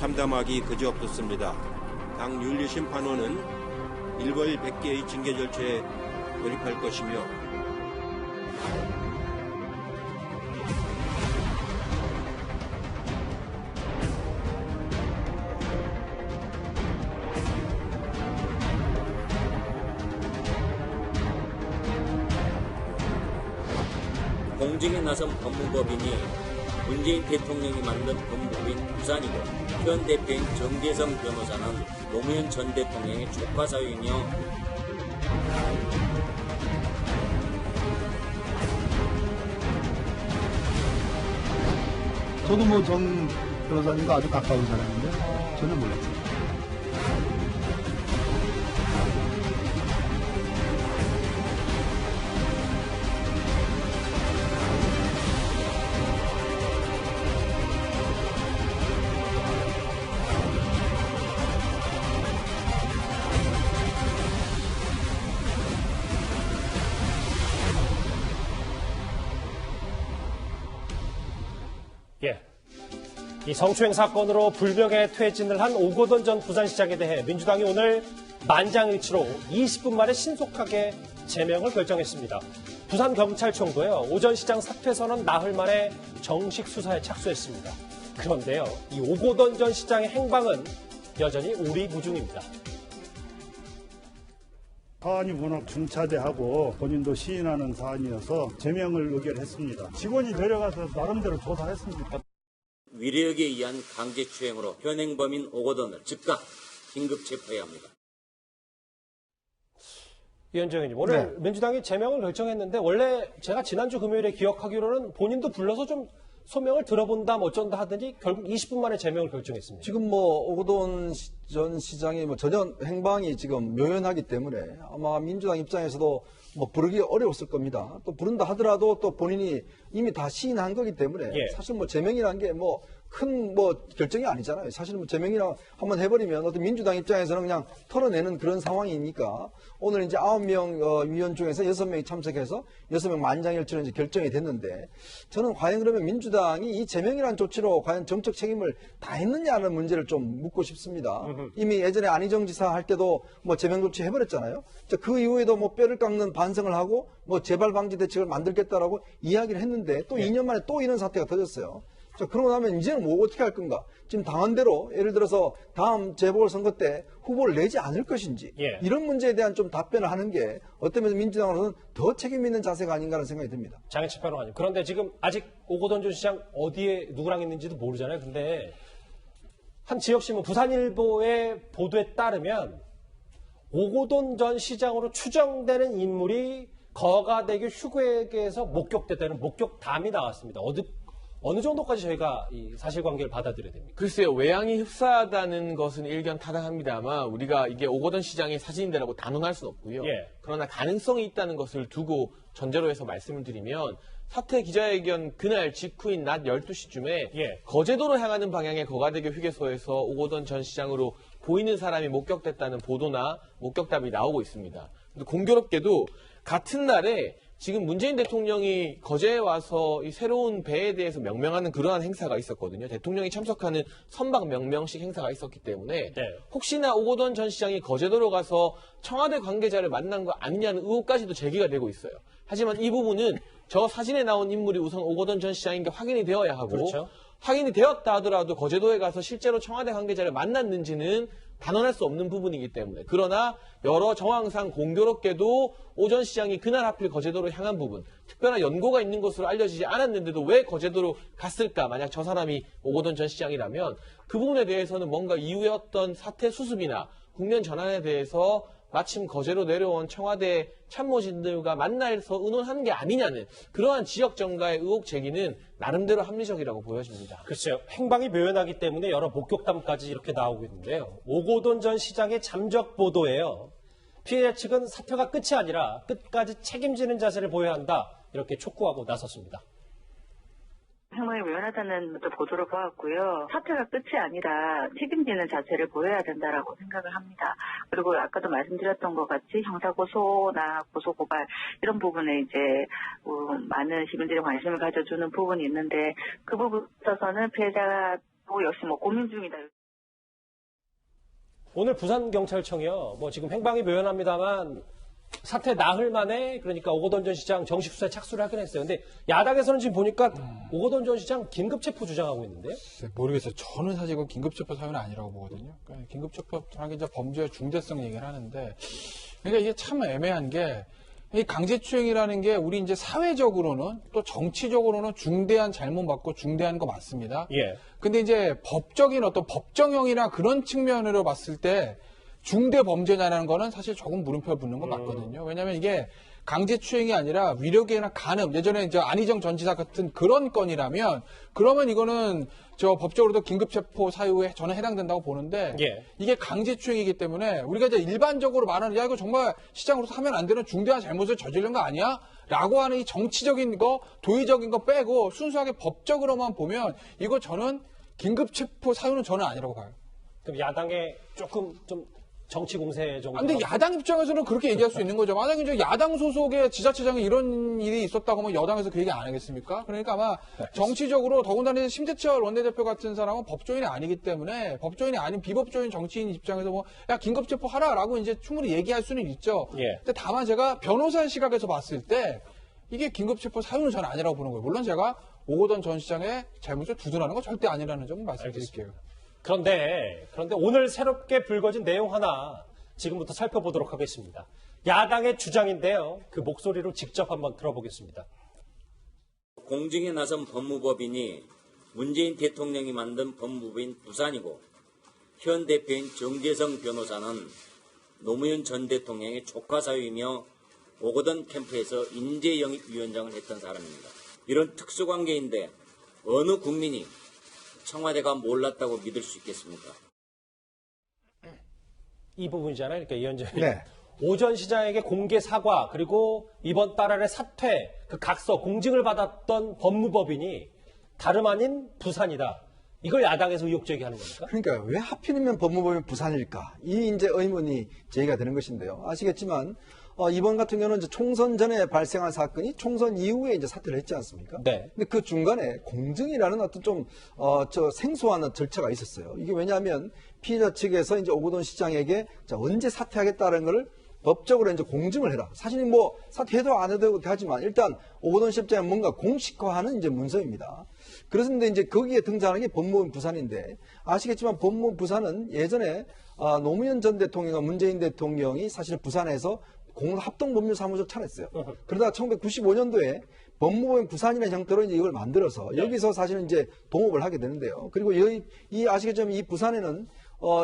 참담하기 그지없었습니다. 당 윤리심판원은 일벌 100개의 징계 절차에 돌입할 것이며 공직에 나선 법무법인이 문재인 대통령이 만든 법무부인 부산이고 현 대표인 정대성 변호사는 노무현 전 대통령의 조카 사유이며 저도 뭐 정 변호사님과 아주 가까운 사람인데 저는 몰랐어요. 예. 이 성추행 사건으로 불명예 퇴진을 한 오거돈 전 부산시장에 대해 민주당이 오늘 만장일치로 20분 만에 신속하게 제명을 결정했습니다. 부산경찰청도요, 오 전 시장 사퇴 선언 나흘 만에 정식 수사에 착수했습니다. 그런데요, 이 오거돈 전 시장의 행방은 여전히 오리무중입니다. 사안이 워낙 중차대하고 본인도 시인하는 사안이어서 제명을 의결했습니다. 직원이 내려가서 나름대로 조사했습니다. 위력에 의한 강제추행으로 현행범인 오거돈을 즉각 긴급 체포해야 합니다. 위원장 의원님, 오늘 민주당이 제명을 결정했는데 원래 제가 지난주 금요일에 기억하기로는 본인도 불러서 좀 소명을 들어본다, 어쩐다 하더니 결국 20분 만에 제명을 결정했습니다. 지금 오거돈 전 시장의 전혀 행방이 지금 묘연하기 때문에 아마 민주당 입장에서도 부르기 어려웠을 겁니다. 또 부른다 하더라도 또 본인이 이미 다 시인한 거기 때문에 사실 제명이라는 게 큰 결정이 아니잖아요. 사실 제명이라 한번 해버리면 어떤 민주당 입장에서는 그냥 털어내는 그런 상황이니까 오늘 이제 9명 위원 중에서 6명이 참석해서 6명 만장일치로 이제 결정이 됐는데 저는 과연 그러면 민주당이 이 제명이라는 조치로 과연 정책 책임을 다 했느냐는 문제를 좀 묻고 싶습니다. 이미 예전에 안희정 지사 할 때도 제명 조치 해버렸잖아요. 그 이후에도 뼈를 깎는 반성을 하고 재발 방지 대책을 만들겠다라고 이야기를 했는데 또 2년 만에 또 이런 사태가 터졌어요. 자, 그러고 나면 이제는 어떻게 할 건가? 지금 당한 대로 예를 들어서 다음 재보궐선거 때 후보를 내지 않을 것인지 이런 문제에 대한 좀 답변을 하는 게 어떤 면에서 민주당으로서는 더 책임 있는 자세가 아닌가라는 생각이 듭니다. 장혜철 변호사님, 그런데 지금 아직 오거돈 전 시장 어디에 누구랑 있는지도 모르잖아요. 근데 한 지역신문 부산일보의 보도에 따르면 오거돈 전 시장으로 추정되는 인물이 거가대교 휴게소에서 목격됐다는 목격담이 나왔습니다. 어느 정도까지 저희가 이 사실관계를 받아들여야 됩니까? 글쎄요, 외양이 흡사하다는 것은 일견 타당합니다만 우리가 이게 오거돈 시장의 사진인데라고 단언할 수는 없고요. 그러나 가능성이 있다는 것을 두고 전제로 해서 말씀을 드리면 사퇴 기자회견 그날 직후인 낮 12시쯤에 거제도로 향하는 방향의 거가대교 휴게소에서 오거돈 전 시장으로 보이는 사람이 목격됐다는 보도나 목격담이 나오고 있습니다. 공교롭게도 같은 날에 지금 문재인 대통령이 거제에 와서 이 새로운 배에 대해서 명명하는 그러한 행사가 있었거든요. 대통령이 참석하는 선박 명명식 행사가 있었기 때문에 혹시나 오거돈 전 시장이 거제도로 가서 청와대 관계자를 만난 거 아니냐는 의혹까지도 제기가 되고 있어요. 하지만 이 부분은 저 사진에 나온 인물이 우선 오거돈 전 시장인 게 확인이 되어야 하고 확인이 되었다 하더라도 거제도에 가서 실제로 청와대 관계자를 만났는지는 단언할 수 없는 부분이기 때문에 그러나 여러 정황상 공교롭게도 오 전 시장이 그날 하필 거제도로 향한 부분 특별한 연고가 있는 것으로 알려지지 않았는데도 왜 거제도로 갔을까 만약 저 사람이 오거돈 전 시장이라면 그 부분에 대해서는 뭔가 이후에 어떤 사태 수습이나 국면 전환에 대해서 마침 거제로 내려온 청와대 참모진들과 만나서 의논하는 게 아니냐는 그러한 지역 정가의 의혹 제기는 나름대로 합리적이라고 보여집니다. 글쎄요. 행방이 묘연하기 때문에 여러 목격담까지 이렇게 나오고 있는데요. 오거돈 전 시장의 잠적 보도예요. 피해자 측은 사퇴가 끝이 아니라 끝까지 책임지는 자세를 보여야 한다. 이렇게 촉구하고 나섰습니다. 행방이 묘연하다는 보도를 보았고요. 사퇴가 끝이 아니라 책임지는 자세를 보여야 된다라고 생각을 합니다. 그리고 아까도 말씀드렸던 것 같이 형사고소나 고소고발 이런 부분에 이제 많은 시민들이 관심을 가져주는 부분이 있는데 그 부분에 있어서는 피해자도 역시 고민 중이다. 오늘 부산경찰청이요. 뭐 지금 행방이 묘연합니다만 사태 나흘 만에 그러니까 오거돈 전 시장 정식 수사에 착수를 하긴 했어요. 근데 야당에서는 지금 보니까 오거돈 전 시장 긴급 체포 주장하고 있는데요. 모르겠어요. 저는 사실 이건 긴급 체포 사유는 아니라고 보거든요. 그러니까 긴급 체포라는 게 이제 범죄의 중대성 얘기를 하는데, 그러니까 이게 참 애매한 게, 이 강제추행이라는 게 우리 이제 사회적으로는 또 정치적으로는 중대한 잘못 맞고 중대한 거 맞습니다. 예. 근데 이제 법적인 어떤 법정형이나 그런 측면으로 봤을 때 중대 범죄냐라는 거는 사실 조금 물음표 붙는 건 맞거든요. 왜냐하면 이게 강제추행이 아니라 위력이나 간음, 예전에 이제 안희정 전 지사 같은 그런 건이라면 그러면 이거는 저 법적으로도 긴급체포 사유에 저는 해당된다고 보는데 예. 이게 강제추행이기 때문에 우리가 이제 일반적으로 말하는 야 이거 정말 시장으로서 하면 안 되는 중대한 잘못을 저지른 거 아니야? 라고 하는 이 정치적인 거, 도의적인 거 빼고 순수하게 법적으로만 보면 이거 저는 긴급체포 사유는 저는 아니라고 봐요. 그럼 야당에 조금 좀 정치 공세 정도. 근데 야당 입장에서는 그렇게 얘기할 수 있는 거죠. 만약에 이제 야당 소속의 지자체장에 이런 일이 있었다고 하면 여당에서 그 얘기 안 하겠습니까? 그러니까 아마 정치적으로 더군다나 심재철 원내대표 같은 사람은 법조인이 아니기 때문에 법조인이 아닌 비법조인 정치인 입장에서 뭐 야 긴급체포 하라라고 이제 충분히 얘기할 수는 있죠. 예. 근데 다만 제가 변호사의 시각에서 봤을 때 이게 긴급체포 사유는 저는 아니라고 보는 거예요. 물론 제가 오거돈 전 시장의 잘못을 두둔하는 건 절대 아니라는 점을 말씀드릴게요. 그런데 오늘 새롭게 불거진 내용 하나 지금부터 살펴보도록 하겠습니다. 야당의 주장인데요. 그 목소리로 직접 한번 들어보겠습니다. 공증에 나선 법무법인이 문재인 대통령이 만든 법무부인 부산이고 현 대표인 정재성 변호사는 노무현 전 대통령의 조카 사유이며 오거돈 캠프에서 인재영입위원장을 했던 사람입니다. 이런 특수관계인데 어느 국민이 청와대가 몰랐다고 믿을 수 있겠습니까? 이 부분이잖아요. 그러니까 이현재 네. 오전 시장에게 공개 사과 그리고 이번 달안의 사퇴 그 각서 공증을 받았던 법무법인이 다름 아닌 부산이다. 이걸 야당에서 의혹 제기하는 겁니까? 그러니까 왜 하필이면 법무법인 부산일까? 이 이제 의문이 제기가 되는 것인데요. 아시겠지만 이번 같은 경우는 이제 총선 전에 발생한 사건이 총선 이후에 이제 사퇴를 했지 않습니까? 네. 근데 그 중간에 공증이라는 어떤 좀 생소한 절차가 있었어요. 이게 왜냐하면 피해자 측에서 이제 오거돈 시장에게 자, 언제 사퇴하겠다는 것을 법적으로 이제 공증을 해라. 사실 뭐 사퇴해도 안 해도 하지만 일단 오거돈 시장은 뭔가 공식화하는 이제 문서입니다. 그런데 이제 거기에 등장하는 게 법무부인 부산인데 아시겠지만 법무부인 부산은 예전에 노무현 전 대통령과 문재인 대통령이 사실 부산에서 공합동법률사무소를 차렸어요. 그러다가 1995년도에 법무부인 부산이라는 형태로 이제 이걸 만들어서 여기서 사실은 이제 동업을 하게 되는데요. 그리고 이 아시겠지만 이 부산에는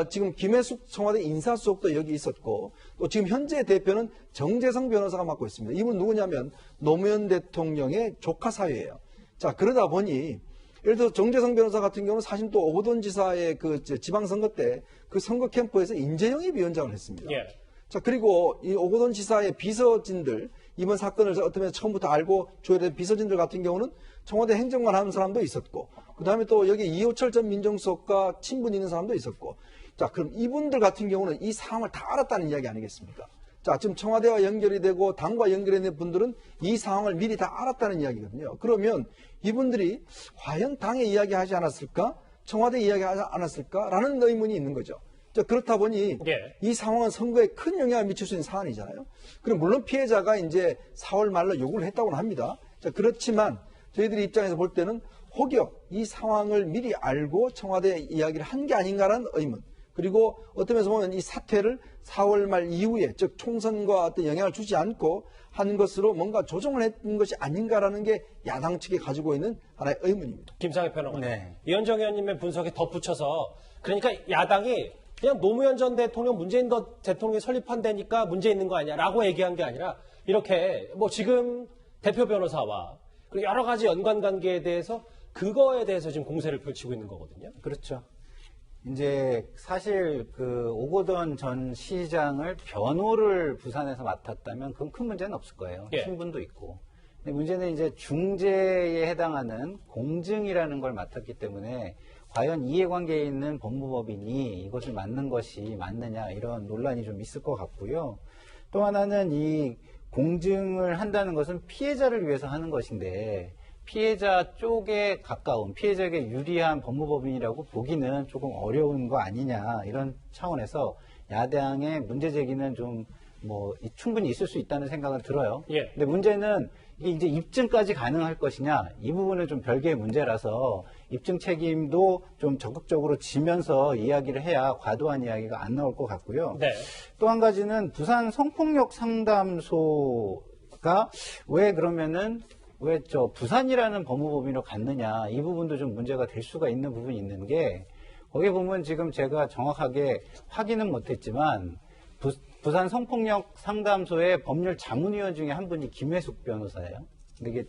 지금 김혜숙 청와대 인사수석도 여기 있었고 또 지금 현재 대표는 정재성 변호사가 맡고 있습니다. 이분 누구냐면 노무현 대통령의 조카 사위예요. 자, 그러다 보니 예를 들어 정재성 변호사 같은 경우는 사실 또 오거돈 지사의 그 지방선거 때 그 선거 캠프에서 인재영입위원장을 했습니다. 예. 자, 그리고 이 오거돈 지사의 비서진들, 이번 사건을 어떻게 보면 처음부터 알고 조율된 비서진들 같은 경우는 청와대 행정관 하는 사람도 있었고, 그 다음에 또 여기 이호철 전 민정수석과 친분 있는 사람도 있었고, 자, 그럼 이분들 같은 경우는 이 상황을 다 알았다는 이야기 아니겠습니까? 자, 지금 청와대와 연결이 되고 당과 연결이 된 분들은 이 상황을 미리 다 알았다는 이야기거든요. 그러면 이분들이 과연 당에 이야기하지 않았을까? 청와대에 이야기하지 않았을까라는 의문이 있는 거죠. 자, 그렇다 보니 이 상황은 선거에 큰 영향을 미칠 수 있는 사안이잖아요. 그럼 물론 피해자가 이제 4월 말로 요구를 했다고는 합니다. 자, 그렇지만 저희들이 입장에서 볼 때는 혹여 이 상황을 미리 알고 청와대에 이야기를 한 게 아닌가라는 의문. 그리고 어떤 면에서 보면 이 사퇴를 4월 말 이후에 즉 총선과 어떤 영향을 주지 않고 한 것으로 뭔가 조정을 했던 것이 아닌가라는 게 야당 측이 가지고 있는 하나의 의문입니다. 김상희 평론가. 네. 이현정 의원님의 분석에 덧붙여서 그러니까 야당이 그냥 노무현 전 대통령, 문재인 대통령이 설립한 데니까 문제 있는 거 아니야라고 얘기한 게 아니라 이렇게 뭐 지금 대표 변호사와 그리고 여러 가지 연관 관계에 대해서 그거에 대해서 지금 공세를 펼치고 있는 거거든요. 그렇죠. 이제 사실 그 오거돈 전 시장을 변호를 부산에서 맡았다면 그건 큰 문제는 없을 거예요. 예. 신분도 있고. 근데 문제는 이제 중재에 해당하는 공증이라는 걸 맡았기 때문에 과연 이해관계에 있는 법무법인이 이것을 맡는 것이 맞느냐 이런 논란이 좀 있을 것 같고요. 또 하나는 이 공증을 한다는 것은 피해자를 위해서 하는 것인데 피해자 쪽에 가까운, 피해자에게 유리한 법무법인이라고 보기는 조금 어려운 거 아니냐, 이런 차원에서 야당의 문제 제기는 좀 충분히 있을 수 있다는 생각은 들어요. 예. 근데 문제는 이게 이제 입증까지 가능할 것이냐, 이 부분은 좀 별개의 문제라서 입증 책임도 좀 적극적으로 지면서 이야기를 해야 과도한 이야기가 안 나올 것 같고요. 네. 또 한 가지는 부산 성폭력 상담소가 왜 부산이라는 법무법인으로 갔느냐, 이 부분도 좀 문제가 될 수가 있는 부분이 있는 게, 거기 보면 지금 제가 정확하게 확인은 못했지만 부산 성폭력 상담소의 법률 자문위원 중에 한 분이 김혜숙 변호사예요. 근데 이게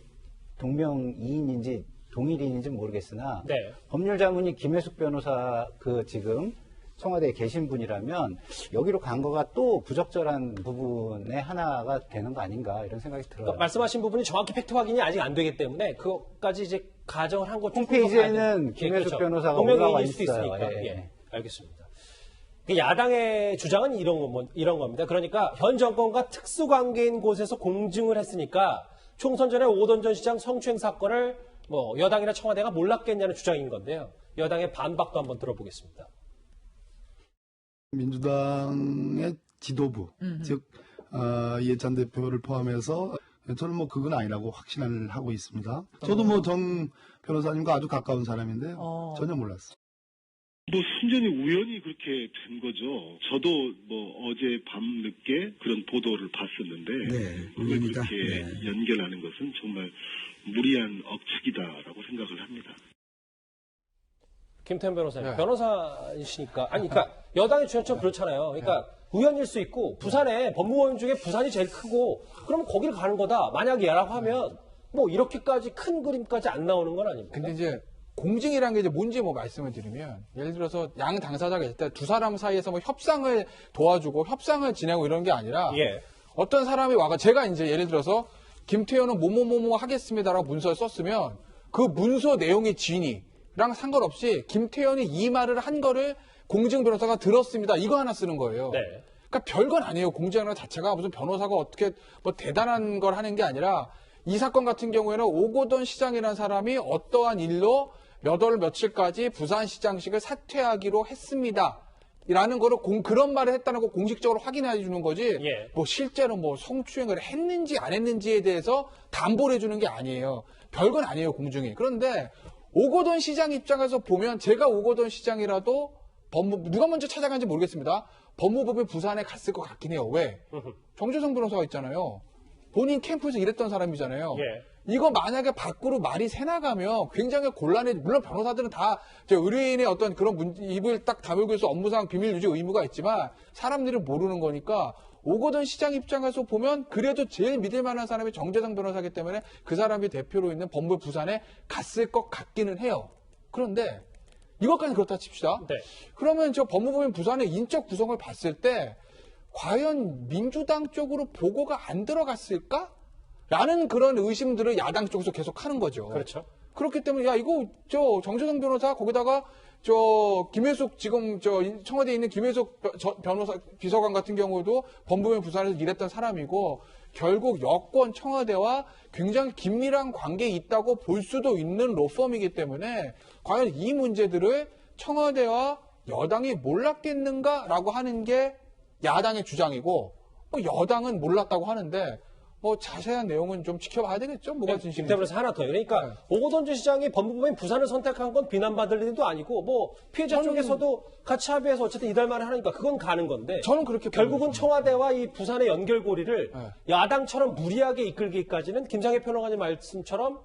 동명이인인지 동일인인지 모르겠으나 네. 법률 자문이 김혜숙 변호사 지금 청와대에 계신 분이라면 여기로 간 거가 또 부적절한 부분의 하나가 되는 거 아닌가, 이런 생각이 들어요. 그러니까 말씀하신 부분이 정확히 팩트 확인이 아직 안 되기 때문에 그것까지 이제 가정을 한 것 홈페이지에는 김혜숙 변호사가 올라와 있어요. 있으니까. 예. 알겠습니다. 야당의 주장은 이런 겁니다. 그러니까 현 정권과 특수관계인 곳에서 공증을 했으니까 총선 전에 오거돈 전 시장 성추행 사건을 여당이나 청와대가 몰랐겠냐는 주장인 건데요. 여당의 반박도 한번 들어보겠습니다. 민주당의 지도부, 즉 이해찬 대표를 포함해서 저는 그건 아니라고 확신을 하고 있습니다. 저도 정 변호사님과 아주 가까운 사람인데요. 전혀 몰랐어요. 순전히 우연히 그렇게 된 거죠. 저도 어제 밤늦게 그런 보도를 봤었는데 그걸 그렇게 연결하는 것은 정말 무리한 억측이다라고 생각을 합니다. 김태현 변호사님, 변호사이시니까 그러니까 여당의 주장처럼 그렇잖아요. 그러니까 우연일 수 있고 부산에 법무법인 중에 부산이 제일 크고 그러면 거기를 가는 거다. 만약에 라고 하면 이렇게까지 큰 그림까지 안 나오는 건 아닙니까? 근데 이제 공증이라는 게 이제 뭔지 말씀을 드리면, 예를 들어서 양 당사자가 있을 때 두 사람 사이에서 협상을 도와주고 협상을 지내고 이런 게 아니라 어떤 사람이 제가 이제 예를 들어서 김태현은 뭐뭐뭐뭐 하겠습니다라고 문서를 썼으면 그 문서 내용의 진위랑 상관없이 김태현이 이 말을 한 거를 공증 변호사가 들었습니다, 이거 하나 쓰는 거예요. 네. 그러니까 별건 아니에요. 공증이라는 것 자체가 무슨 변호사가 어떻게 대단한 걸 하는 게 아니라, 이 사건 같은 경우에는 오거돈 시장이라는 사람이 어떠한 일로 몇 월 며칠까지 부산시장직을 사퇴하기로 했습니다, 라는 거를 그런 말을 했다는 거 공식적으로 확인해 주는 거지, 실제로 성추행을 했는지 안 했는지에 대해서 담보를 해주는 게 아니에요. 별건 아니에요, 공증이. 그런데 오거돈 시장 입장에서 보면, 제가 오거돈 시장이라도 누가 먼저 찾아간지 모르겠습니다. 법무법인 부산에 갔을 것 같긴 해요. 왜? 정재성 변호사가 있잖아요. 본인 캠프에서 일했던 사람이잖아요. 이거 만약에 밖으로 말이 새나가면 굉장히 곤란해. 물론 변호사들은 다 의뢰인의 어떤 그런 입을 딱 다물고 있어 업무상 비밀 유지 의무가 있지만 사람들이 모르는 거니까, 오거돈 시장 입장에서 보면 그래도 제일 믿을 만한 사람이 정재성 변호사이기 때문에 그 사람이 대표로 있는 법무부 부산에 갔을 것 같기는 해요. 그런데 이것까지 그렇다 칩시다. 그러면 법무부인 부산의 인적 구성을 봤을 때 과연 민주당 쪽으로 보고가 안 들어갔을까? 라는 그런 의심들을 야당 쪽에서 계속 하는 거죠. 그렇죠. 그렇기 때문에 이거 정재성 변호사, 거기다가 김혜숙, 지금 청와대에 있는 김혜숙 변호사 비서관 같은 경우도 법무부인 부산에서 일했던 사람이고, 결국 여권 청와대와 굉장히 긴밀한 관계에 있다고 볼 수도 있는 로펌이기 때문에 과연 이 문제들을 청와대와 여당이 몰랐겠는가라고 하는 게 야당의 주장이고, 여당은 몰랐다고 하는데 자세한 내용은 좀 지켜봐야 되겠죠. 뭐가 진실인지. 김태현에서 하나 더. 그러니까 오거돈 전 시장이 법무법인 부산을 선택한 건 비난받을 일도 아니고 피해자 쪽에서도 같이 합의해서 어쨌든 이달 만에 하니까 그건 가는 건데, 저는 그렇게 결국은 청와대와 이 부산의 연결고리를 야당처럼 무리하게 이끌기까지는 김상혜 평론가님 말씀처럼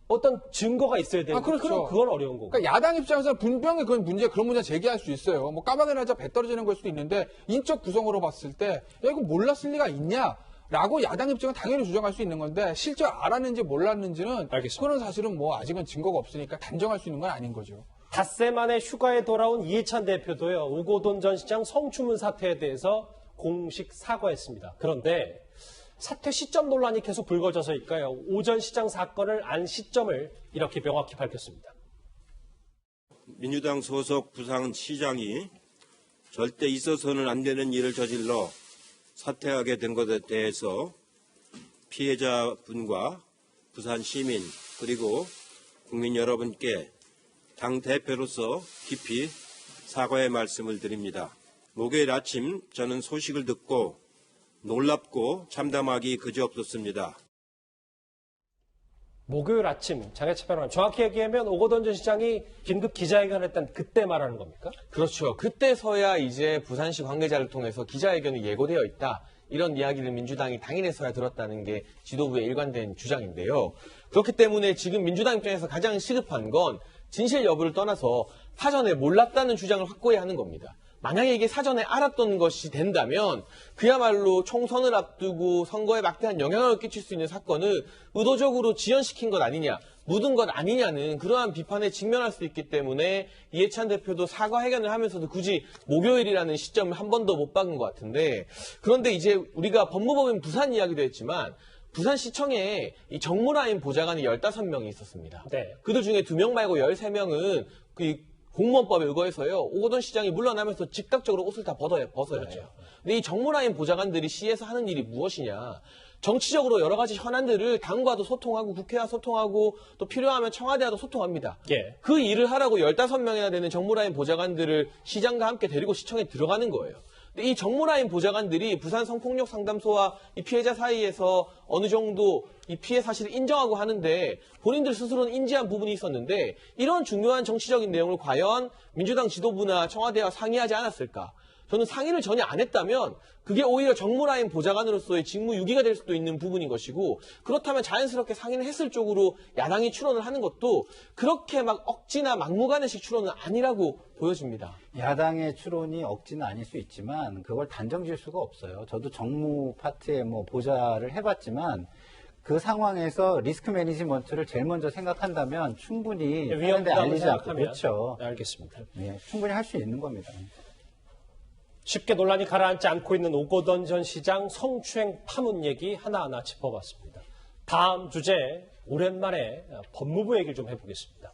어떤 증거가 있어야 되는데, 그렇죠. 그건 어려운 거고. 그러니까 야당 입장에서 분명히 그런 문제 제기할 수 있어요. 까마귀 날자 배 떨어지는 걸 수도 있는데, 인적 구성으로 봤을 때 이거 몰랐을 리가 있냐? 라고 야당 입장은 당연히 주장할 수 있는 건데, 실제 알았는지 몰랐는지는 그건 사실은 아직은 증거가 없으니까 단정할 수 있는 건 아닌 거죠. 닷새 만에 휴가에 돌아온 이해찬 대표도요, 오거돈 전 시장 성추문 사태에 대해서 공식 사과했습니다. 그런데 사퇴 시점 논란이 계속 불거져서일까요? 오 전 시장 사건을 안 시점을 이렇게 명확히 밝혔습니다. 민주당 소속 부산시장이 절대 있어서는 안 되는 일을 저질러 사퇴하게 된 것에 대해서 피해자분과 부산 시민 그리고 국민 여러분께 당 대표로서 깊이 사과의 말씀을 드립니다. 목요일 아침 저는 소식을 듣고 놀랍고 참담하기 그지없었습니다. 목요일 아침 장혜철 변호사님, 정확히 얘기하면 오거돈 전 시장이 긴급 기자회견을 했던 그때 말하는 겁니까? 그렇죠. 그때서야 이제 부산시 관계자를 통해서 기자회견이 예고되어 있다. 이런 이야기를 민주당이 당일에서야 들었다는 게 지도부의 일관된 주장인데요. 그렇기 때문에 지금 민주당 입장에서 가장 시급한 건 진실 여부를 떠나서 사전에 몰랐다는 주장을 확고히 하는 겁니다. 만약에 이게 사전에 알았던 것이 된다면 그야말로 총선을 앞두고 선거에 막대한 영향을 끼칠 수 있는 사건을 의도적으로 지연시킨 것 아니냐, 묻은 것 아니냐는 그러한 비판에 직면할 수 있기 때문에 이해찬 대표도 사과회견을 하면서도 굳이 목요일이라는 시점을 한 번도 못 박은 것 같은데, 그런데 이제 우리가 법무법인 부산 이야기도 했지만 부산시청에 이 정무라인 보좌관이 15명이 있었습니다. 네. 그들 중에 2명 말고 13명은 공무원법에 의거해서요, 오거돈 시장이 물러나면서 즉각적으로 옷을 다 벗어야 해요. 근데 이 정무라인 보좌관들이 시에서 하는 일이 무엇이냐? 정치적으로 여러 가지 현안들을 당과도 소통하고 국회와 소통하고 또 필요하면 청와대와도 소통합니다. 예. 그 일을 하라고 15명이나 되는 정무라인 보좌관들을 시장과 함께 데리고 시청에 들어가는 거예요. 근데 이 정무라인 보좌관들이 부산 성폭력 상담소와 이 피해자 사이에서 어느 정도 이 피해 사실을 인정하고 하는데 본인들 스스로는 인지한 부분이 있었는데 이런 중요한 정치적인 내용을 과연 민주당 지도부나 청와대와 상의하지 않았을까? 저는 상의를 전혀 안 했다면 그게 오히려 정무라인 보좌관으로서의 직무 유기가 될 수도 있는 부분인 것이고, 그렇다면 자연스럽게 상의를 했을 쪽으로 야당이 추론을 하는 것도 그렇게 막 억지나 막무가내식 추론은 아니라고 보여집니다. 야당의 추론이 억지는 아닐 수 있지만 그걸 단정 지을 수가 없어요. 저도 정무 파트에 보좌를 해봤지만 그 상황에서 리스크 매니지먼트를 제일 먼저 생각한다면 충분히 위험하다고 알리지 않고, 생각하면. 그렇죠. 네, 알겠습니다. 네, 충분히 할 수 있는 겁니다. 쉽게 논란이 가라앉지 않고 있는 오거돈 전 시장 성추행 파문 얘기 하나하나 짚어봤습니다. 다음 주제 오랜만에 법무부 얘기를 좀 해보겠습니다.